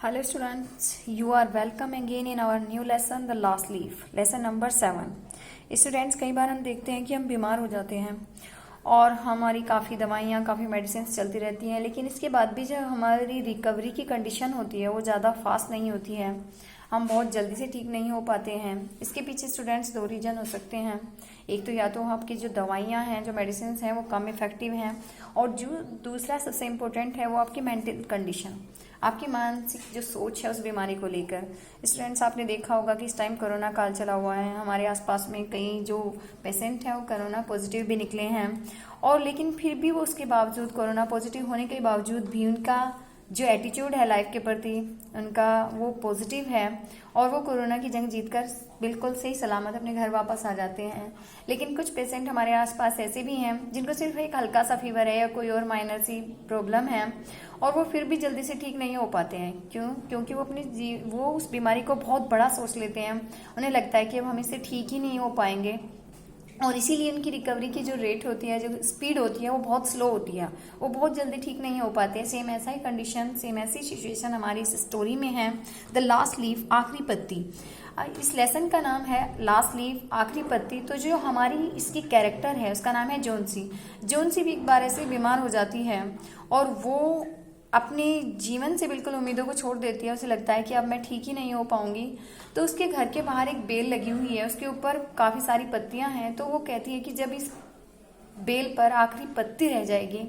Hello students, you are welcome again in our new lesson, the last leaf, lesson number 7. Students, कई बार हम देखते हैं कि हम बीमार हो जाते हैं और हमारी काफ़ी दवाइयाँ काफ़ी मेडिसिन चलती रहती हैं, लेकिन इसके बाद भी जो हमारी रिकवरी की कंडीशन होती है वो ज़्यादा फास्ट नहीं होती है। हम बहुत जल्दी से ठीक नहीं हो पाते हैं। इसके पीछे स्टूडेंट्स दो रीज़न हो सकते हैं। एक तो या तो आपकी जो दवाइयाँ हैं, जो मेडिसिन हैं, वो कम इफ़ेक्टिव हैं, और जो दूसरा सबसे इम्पोर्टेंट है वो आपकी मेंटल कंडीशन, आपकी मानसिक जो सोच है उस बीमारी को लेकर। स्टूडेंट्स, आपने देखा होगा कि इस टाइम कोरोना काल चला हुआ है। हमारे आसपास में कई जो पेशेंट हैं वो कोरोना पॉजिटिव भी निकले हैं, और लेकिन फिर भी वो उसके बावजूद, कोरोना पॉजिटिव होने के बावजूद भी उनका जो एटीट्यूड है लाइफ के प्रति, उनका वो पॉजिटिव है, और वो कोरोना की जंग जीतकर बिल्कुल सही सलामत अपने घर वापस आ जाते हैं। लेकिन कुछ पेशेंट हमारे आसपास ऐसे भी हैं जिनको सिर्फ एक हल्का सा फीवर है या कोई और माइनर सी प्रॉब्लम है, और वो फिर भी जल्दी से ठीक नहीं हो पाते हैं। क्योंकि वो उस बीमारी को बहुत बड़ा सोच लेते हैं। उन्हें लगता है कि अब हम इससे ठीक ही नहीं हो पाएंगे, और इसीलिए उनकी रिकवरी की जो रेट होती है, जो स्पीड होती है, वो बहुत स्लो होती है। वो बहुत जल्दी ठीक नहीं हो पाते हैं। सेम ऐसा ही कंडीशन, सेम ऐसी सिचुएशन हमारी इस स्टोरी में है, द लास्ट लीफ, आखिरी पत्ती। इस लेसन का नाम है लास्ट लीफ, आखिरी पत्ती। तो जो हमारी इसकी कैरेक्टर है उसका नाम है जोन्सी। जोन्सी भी एक बार ऐसे बीमार हो जाती है और वो अपने जीवन से बिल्कुल उम्मीदों को छोड़ देती है। उसे लगता है कि अब मैं ठीक ही नहीं हो पाऊंगी। तो उसके घर के बाहर एक बेल लगी हुई है, उसके ऊपर काफ़ी सारी पत्तियां हैं। तो वो कहती है कि जब इस बेल पर आखिरी पत्ती रह जाएगी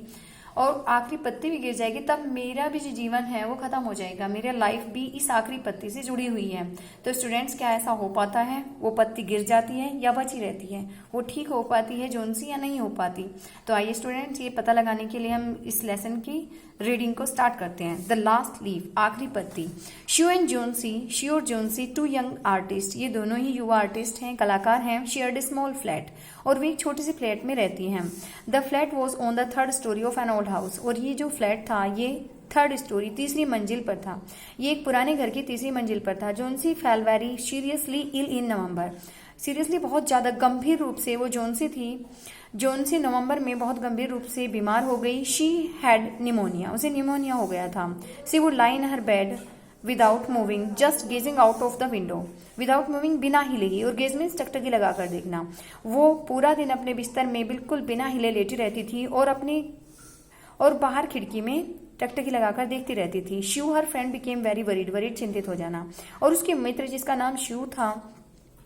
और आखिरी पत्ती भी गिर जाएगी, तब मेरा भी जो जीवन है वो खत्म हो जाएगा। मेरा लाइफ भी इस आखिरी पत्ती से जुड़ी हुई है। तो स्टूडेंट्स, क्या ऐसा हो पाता है? वो पत्ती गिर जाती है या बची रहती है? वो ठीक हो पाती है जोन्सी या नहीं हो पाती? तो आइए स्टूडेंट्स, ये पता लगाने के लिए हम इस लेसन की रीडिंग को स्टार्ट करते हैं। द लास्ट लीफ, आखिरी पत्ती। श्यू एंड जोन्सी, और जोन्सी, टू यंग आर्टिस्ट, ये दोनों ही युवा आर्टिस्ट हैं, कलाकार हैं। शेयर्ड स्मॉल फ्लैट, और वे एक छोटे से फ्लैट में रहती हैं। The flat was on the third story of an old house, और ये जो फ्लैट था ये थर्ड स्टोरी, तीसरी मंजिल पर था। ये एक पुराने घर की तीसरी मंजिल पर था। जोन्सी फेल वेरी सीरियसली इल इन नवंबर, सीरियसली बहुत ज्यादा गंभीर रूप से वो जोन्सी थी। जोन्सी नवंबर में बहुत गंभीर रूप से बीमार हो गई। शी हैड निमोनिया, उसे निमोनिया हो गया था। She would lie in her bed without moving, just gazing out of the window. Without moving, बिना हिले ही, और गेज मीन्स टकटकी लगाकर देखना। वो पूरा दिन अपने बिस्तर में बिल्कुल बिना हिले लेटी रहती थी और बाहर खिड़की में टकटकी लगाकर देखती रहती थी। Sue, her friend, became very worried, चिंतित हो जाना। और उसके मित्र जिसका नाम शू था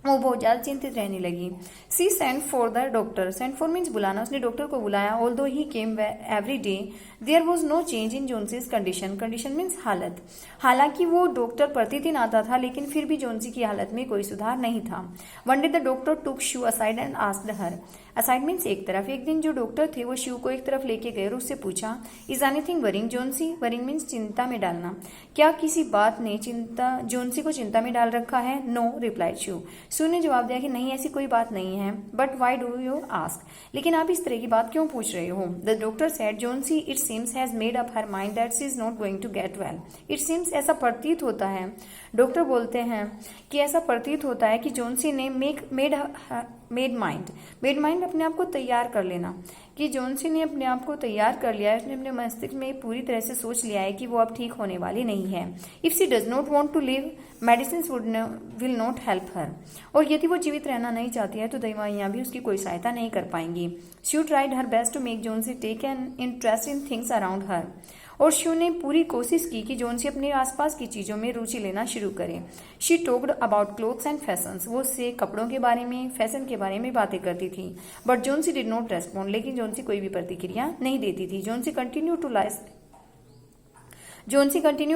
वो बहुत ज्यादा चिंतित रहने लगी। She sent for the doctor, sent for means बुलाना, उसने डॉक्टर को बुलाया। Although he came every day, there was no change in Johnsy's condition, condition means हालत। हालांकि वो डॉक्टर प्रतिदिन आता था, लेकिन फिर भी जोन्सी की हालत में कोई सुधार नहीं था। One day the doctor took shoe aside and asked her, aside means एक तरफ। एक दिन जो डॉक्टर थे वो शू को एक तरफ लेके गए और उससे पूछा, is anything worrying Johnsy? Worrying means चिंता में डालना। क्या किसी बात ने जोन्सी को चिंता में डाल रखा है? नो, रिप्लाइड शू ने जवाब दिया कि नहीं, ऐसी कोई बात नहीं है। But why do you ask, लेकिन आप इस तरह की बात क्यों पूछ रहे हो? The doctor said, Johnsy it seems has made up her mind that she is not going to get well. It seems, ऐसा प्रतीत होता है, डॉक्टर बोलते हैं कि ऐसा प्रतीत होता है कि जोन्सी ने मेड माइंड अपने आप को तैयार कर लेना, कि जोन्सी ने अपने आप को तैयार कर लिया है। उसने अपने मस्तिष्क में पूरी तरह से सोच लिया है कि वो अब ठीक होने वाली नहीं है। If she does not want to live, medicine will not help her, और यदि वो जीवित रहना नहीं चाहती है तो दवाइयां भी उसकी कोई सहायता नहीं कर पाएंगी। She tried her best to make Johnsy take an interest in things around her, और शू ने पूरी कोशिश की कि जोन्सी अपने आसपास की चीजों में रुचि लेना शुरू करे। She talked about clothes and fashions, वो उससे कपड़ों के बारे में, फैशन के बारे में बातें करती थी। But Johnsy did not respond, लेकिन जोन्सी कोई भी प्रतिक्रिया नहीं देती थी। Johnsy continue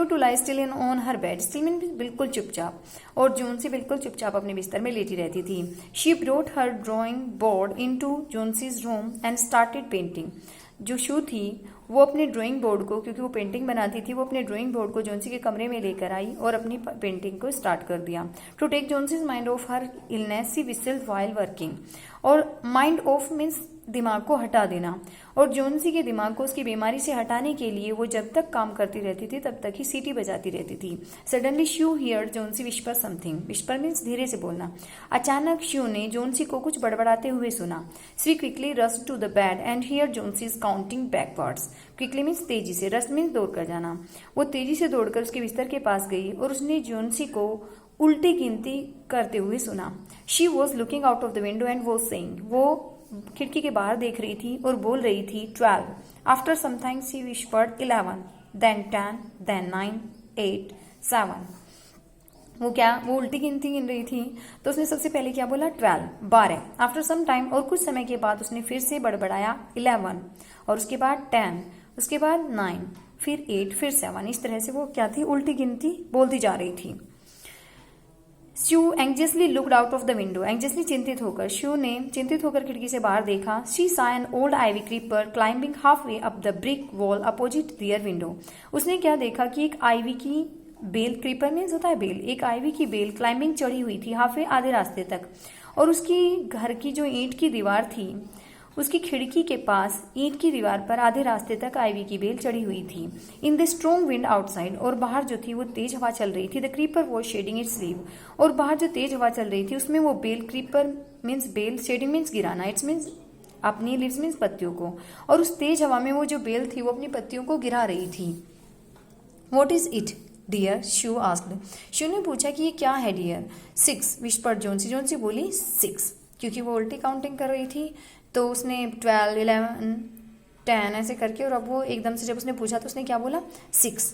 to lie still in on her bed, still mean बिल्कुल चुपचाप, और जोन्सी बिल्कुल चुपचाप अपने बिस्तर में लेटी रहती थी। She brought her drawing board into Johnsy's room and started painting. जो शू थी वो अपने ड्राइंग बोर्ड को, क्योंकि वो पेंटिंग बनाती थी, वो अपने ड्राइंग बोर्ड को जोन्सी के कमरे में लेकर आई और अपनी पेंटिंग को स्टार्ट कर दिया। To take Johnsy's mind off her illness she whistled while working, और माइंड ऑफ मीन्स दिमाग को हटा देना। और जोन्सी के दिमाग को उसकी बीमारी से हटाने के लिए वो जब तक काम करती रहती थी तब तक ही सीटी बजाती रहती थी। Suddenly Sue hear Johnsy whisper something. Whisper means धीरे से बोलना। अचानक श्यू ने जोन्सी को कुछ बड़बड़ाते हुए सुना। She quickly rush to the bed and hear Johnsy is counting backwards. Quickly means तेजी से, रश मीन्स दौड़ कर जाना। वो तेजी से दौड़कर उसके बिस्तर के पास गई और उसने जोन्सी को उल्टी गिनती करते हुए सुना। She was looking out of the window and was saying. वो खिड़की के बाहर देख रही थी और बोल रही थी 12। After some time she whispered 11, then 10, then 9, 8, 7। वो उल्टी गिनती गिन रही थी तो उसने सबसे पहले क्या बोला 12, 12। आफ्टर सम टाइम और कुछ समय के बाद उसने फिर से बड़बड़ाया 11 और उसके बाद 10, उसके बाद 9, फिर 8, फिर 7। इस तरह से वो क्या थी, उल्टी गिनती बोलती जा रही थी। Sue anxiously looked out of the window. Anxiously चिंतित होकर, श्यू ने चिंतित होकर खिड़की से बाहर देखा। She saw an old ivy creeper climbing halfway up the brick wall opposite their window. उसने क्या देखा कि एक आइवी की बेल, क्रीपर मीन्स होता है बेल, एक आइवी की बेल क्लाइंबिंग चढ़ी हुई थी हाफ वे, आधे रास्ते तक। और उसकी घर की जो ईंट की दीवार थी, उसकी खिड़की के पास ईंट की दीवार पर आधे रास्ते तक आइवी की बेल चढ़ी हुई थी। In the strong wind outside, और बाहर जो थी वो तेज हवा चल रही थी। The creeper was shedding its leave, और बाहर जो तेज हवा चल रही थी उसमें वो बेल, क्रीपर मीन्स बेल, शेडिंग मीन्स गिराना, इट्स मीन्स अपनी, लीव्स मीन्स पत्तियों को, और उस तेज हवा में वो जो बेल थी वो अपनी पत्तियों को गिरा रही थी। What is it dear, Sue asked. Sue ने पूछा कि ये क्या है डियर। 6 विस्पर्ड जोन्सी। जोन्सी बोली 6, क्योंकि वो उल्टी काउंटिंग कर रही थी तो उसने 12, 11, 10 ऐसे करके, और अब वो एकदम से जब उसने पूछा तो उसने क्या बोला 6।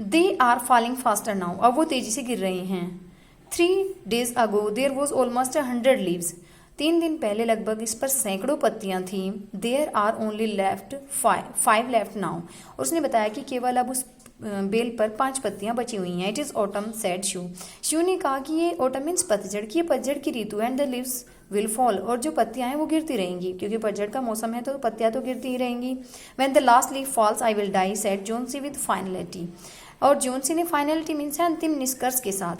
They are falling faster now. अब वो तेजी से गिर रही हैं। 3 days ago there was almost 100 leaves. 3 दिन पहले लगभग इस पर सैकड़ों पत्तियां थी। There are only left 5 left now. और उसने बताया कि केवल अब उस बेल पर 5 पत्तियां बची हुई हैं। It is autumn said श्यू। Sue ने कहा कि ये ऑटम मीन्स पतझड़ की, पतझड़ की ऋतु, and the leaves will fall, और जो पत्तियां हैं वो गिरती रहेंगी, क्योंकि पतझड़ का मौसम है तो पत्तियां तो गिरती ही रहेंगी। When the last leaf falls I will die said Johnsy with finality. और जोन्सी ने फाइनलिटी मीन्स है अंतिम निष्कर्ष के साथ।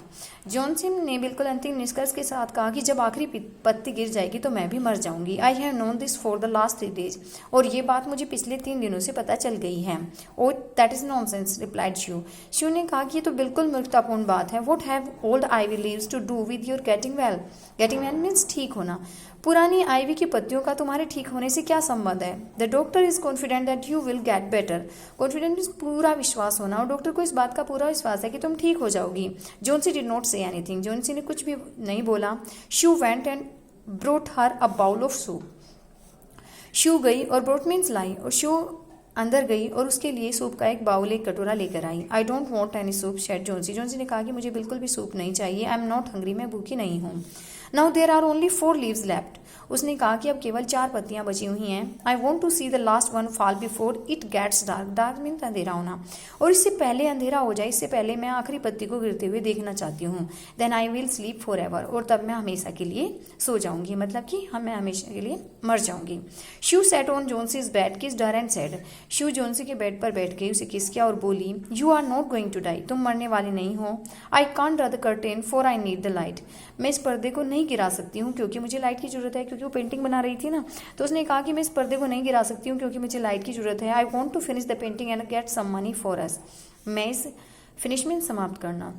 जोन्सी ने बिल्कुल अंतिम निष्कर्ष के साथ कहा कि जब आखिरी पत्ती गिर जाएगी तो मैं भी मर जाऊंगी। I have known this for the last 3 days। और ये बात मुझे पिछले 3 दिनों से पता चल गई है। Oh that is nonsense replied Sue. Sue ने कहा कि ये तो बिल्कुल मूर्खतापूर्ण बात है। What have old ivy leaves to do with your getting well. Getting well means ठीक होना। पुरानी आइवी की पत्तियों का तुम्हारे ठीक होने से क्या संबंध है। The doctor is confident that you will get better. Confident means पूरा विश्वास होना, और डॉक्टर को इस बात का पूरा विश्वास है कि तुम ठीक हो जाओगी। Johnsy did not say anything. Johnsy ने कुछ भी नहीं बोला। Sue went and brought her a bowl of soup. Sue गई, और ब्रोट मीन्स लाई, और श्यू अंदर गई और उसके लिए सूप का एक बाउल, एक कटोरा लेकर आई। I don't want any soup said Johnsy. Johnsy ने कहा कि मुझे बिल्कुल भी सूप नहीं चाहिए। आई एम नॉट हंग्री, मैं भूखी नहीं हूँ। Now there are only 4 leaves left. उसने कहा कि अब केवल 4 पत्तियां बची हुई हैं। I want to see the last one fall before it gets dark. Dark means अंधेरा होना, और इससे पहले अंधेरा हो जाए, इससे पहले मैं आखिरी पत्ती को गिरते हुए देखना चाहती हूँ। Then I will sleep forever. और तब मैं हमेशा के लिए सो जाऊंगी, मतलब कि मैं हमेशा के लिए मर जाऊंगी। Sue sat on Johnsy's bed, kissed her and said. Sue Johnsy के बेड पर बैठ गई, उसे किस किया और बोली, you are not going to die. तुम मरने वाली नहीं हो। I can't draw the curtain for I need the light. मैं इस पर्दे को नहीं गिरा सकती हूँ क्योंकि मुझे लाइट की जरूरत है, क्योंकि वो पेंटिंग बना रही थी ना। तो उसने कहा कि मैं इस पर्दे को नहीं गिरा सकती हूँ क्योंकि मुझे लाइट की जरूरत है। I want to finish the painting and get some money for us. मैं इस फिनिश मीन समाप्त करना,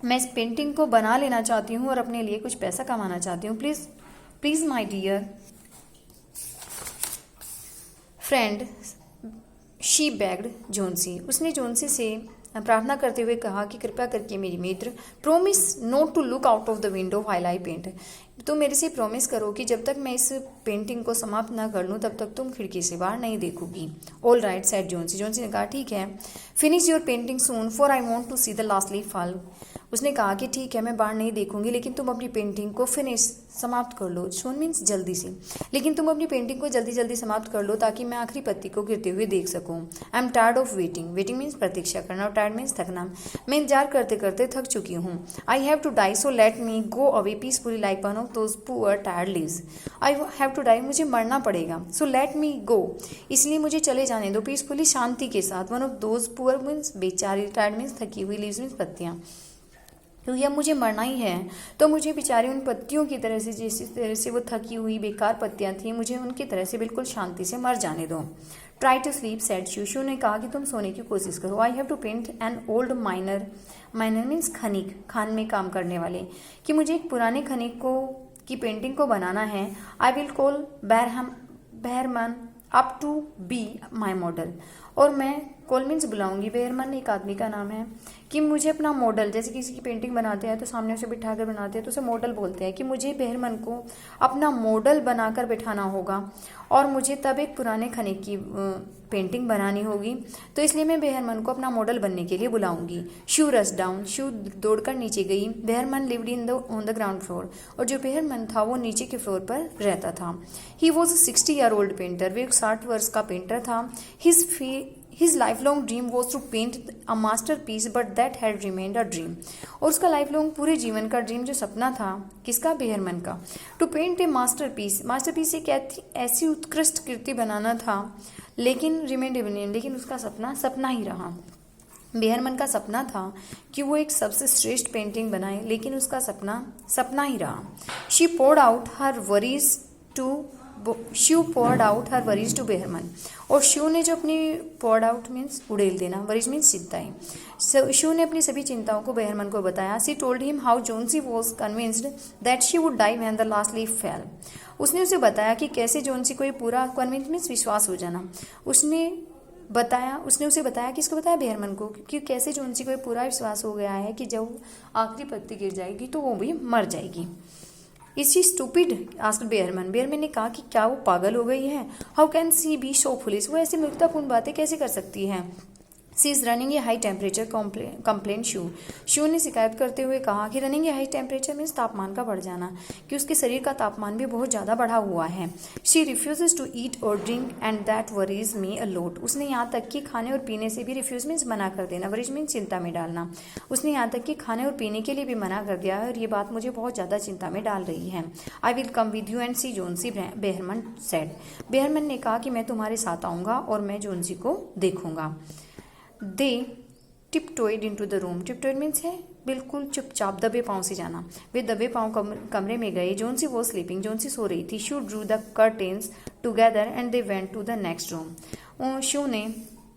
मैं इस पेंटिंग को बना लेना चाहती हूँ और अपने लिए कुछ पैसा कमाना चाहती हूँ। Please please my dear friend, she begged Johnsy. उसने जोन्सी से प्रार्थना करते हुए कहा कि कृपया करके मेरी मित्र, promise not to look out of the window while I paint. तो मेरे से प्रॉमिस करो कि जब तक मैं इस पेंटिंग को समाप्त ना कर लूँ तब तक तुम खिड़की से बाहर नहीं देखोगी। All right said Johnsy. Johnsy ने कहा ठीक है। Finish your painting soon for I want to see the last leaf fall. उसने कहा कि ठीक है, मैं बाहर नहीं देखूंगी, लेकिन तुम अपनी पेंटिंग को फिनिश समाप्त कर लो। सून मीन्स जल्दी से, लेकिन तुम अपनी पेंटिंग को जल्दी जल्दी समाप्त कर लो ताकि मैं आखिरी पत्ती को गिरते हुए देख सकूं। I am tired of waiting. Waiting means प्रतीक्षा करना, और टायर्ड मीन्स थकना। मैं इंतजार करते करते थक चुकी हूँ। I have to die so let me go away peacefully like one of those poor tired leaves. I have to die, मुझे मरना पड़ेगा। सो लेट मी गो, इसलिए मुझे चले जाने दो पीसफुली, शांति के साथ। One of those poor means बेचारी, टायर्ड मीन्स थकी हुई, लीव्स मीन्स पत्तियां। क्योंकि अब मुझे मरना ही है, तो मुझे बेचारी उन पत्तियों की तरह से, जिस तरह से वो थकी हुई बेकार पत्तियां थी, मुझे उनकी तरह से बिल्कुल शांति से मर जाने दो। Try to sleep said Sue, Sue ने कहा कि तुम सोने की कोशिश करो। I have to paint an old miner, miner means खनिक, खान में काम करने वाले, कि मुझे एक पुराने खनिक को की पेंटिंग को बनाना है। I will call Behrman up to be my model, और मैं कॉल मीन्स बुलाऊंगी, बेहरमन एक आदमी का नाम है, कि मुझे अपना मॉडल, जैसे किसी की पेंटिंग बनाते हैं तो सामने उसे बिठा कर बनाते हैं तो उसे मॉडल बोलते हैं, कि मुझे बेहरमन को अपना मॉडल बनाकर बिठाना होगा और मुझे तब एक पुराने खनिक की पेंटिंग बनानी होगी, तो इसलिए मैं बेहरमन को अपना मॉडल बनने के लिए बुलाऊंगी। शू रस डाउन, शू दौड़कर नीचे गई। Behrman lived in the on the ground floor, और जो बेहरमन था वो नीचे के फ्लोर पर रहता था। ही वॉज 60-year-old पेंटर, वे एक 60 वर्ष का पेंटर था। His lifelong dream was to paint a masterpiece, but that had remained a dream. और उसका लाइफ लॉन्ग पूरे जीवन का ड्रीम, जो सपना था, किसका? बेहरमन का। To paint a masterpiece, masterpiece एक ऐसी उत्कृष्ट कृति बनाना था, लेकिन रिमेंड ए ड्रीम, लेकिन उसका सपना सपना ही रहा। बेहरमन का सपना था कि वो एक सबसे श्रेष्ठ पेंटिंग बनाए, लेकिन उसका सपना सपना ही रहा। She poured out her worries to Behrman, और शू ने जो अपनी poured out मीन्स उड़ेल देना, वरीज मीन्स चिंताएं, शू ने अपनी सभी चिंताओं को बेहरमन को बताया। She told him how Johnsy was convinced that she would die when the last leaf fell, उसने उसे बताया कि कैसे जोन्सी को ये पूरा, कन्विंस मीन्स विश्वास हो जाना, उसने उसे बताया, किसको बताया? बेहरमन को, कि कैसे जोन्सी को ये पूरा विश्वास हो गया है कि जब आखिरी पत्ती गिर जाएगी तो वो भी मर जाएगी। Is she stupid asked Behrman, Behrman ने कहा कि क्या वो पागल हो गई है? How can she be so foolish, वो ऐसी मूर्खतापूर्ण बातें कैसे कर सकती है? She is running a high temperature complained Sue ने शिकायत करते हुए कहा कि running a high temperature means तापमान का बढ़ जाना, कि उसके शरीर का तापमान भी बहुत ज़्यादा बढ़ा हुआ है। शी रिफ्यूजेज टू ईट और ड्रिंक एंड दैट वरीज मी अ लोट, उसने यहाँ तक कि खाने और पीने से भी, रिफ्यूज मीन्स मना कर देना, वरीज मीन्स चिंता में डालना, उसने यहाँ तक कि खाने और पीने के लिए भी मना कर दिया है, और ये बात मुझे बहुत ज़्यादा चिंता में डाल रही है। I will come with you and see Johnsy, Behrman said, Behrman ने कहा कि मैं तुम्हारे साथ आऊँगा और मैं जोन्सी को देखूंगा। दे टिपटोइड इनटू द रूम, टिपटोइड मीन्स है बिल्कुल चुपचाप, दबे पाँव से जाना। वे दबे पाँव कमरे में गए। जोन्सी वॉज स्लीपिंग, जोन्सी सो रही थी। Sue drew the curtains together and they went to the next room, Sue ने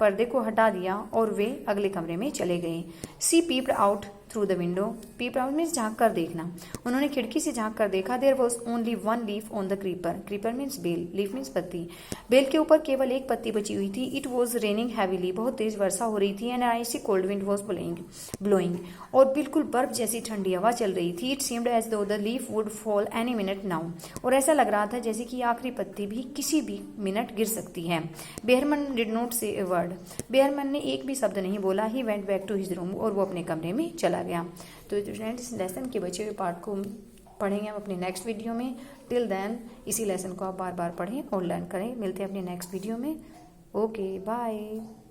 पर्दे को हटा दिया और वे अगले कमरे में चले गए। She peeped out through the window, peeped out means झांक कर देखना, उन्होंने खिड़की से झांक कर देखा। There was only one leaf on the creeper, creeper means बेल, लीफ मीन्स पत्ती, बेल के ऊपर केवल एक पत्ती बची हुई थी। इट वॉज रेनिंग हैवीली, बहुत तेज वर्षा हो रही थी। And icy cold wind was blowing, और बिल्कुल बर्फ जैसी ठंडी हवा चल रही थी। It seemed as though the leaf would fall any minute now, और ऐसा लग रहा था जैसे कि आखिरी पत्ती भी किसी भी मिनट गिर सकती है। बेहरमन डिड नॉट से ए वर्ड, बेहरमन ने एक भी शब्द नहीं बोला। He went back to his room, और वो अपने कमरे में चला गया। तो स्टूडेंट्स, लेसन के बचे हुए पार्ट को पढ़ेंगे हम अपने नेक्स्ट वीडियो में। टिल देन इसी लेसन को आप बार बार पढ़ें और लर्न करें। मिलते हैं अपने नेक्स्ट वीडियो में। Okay, bye.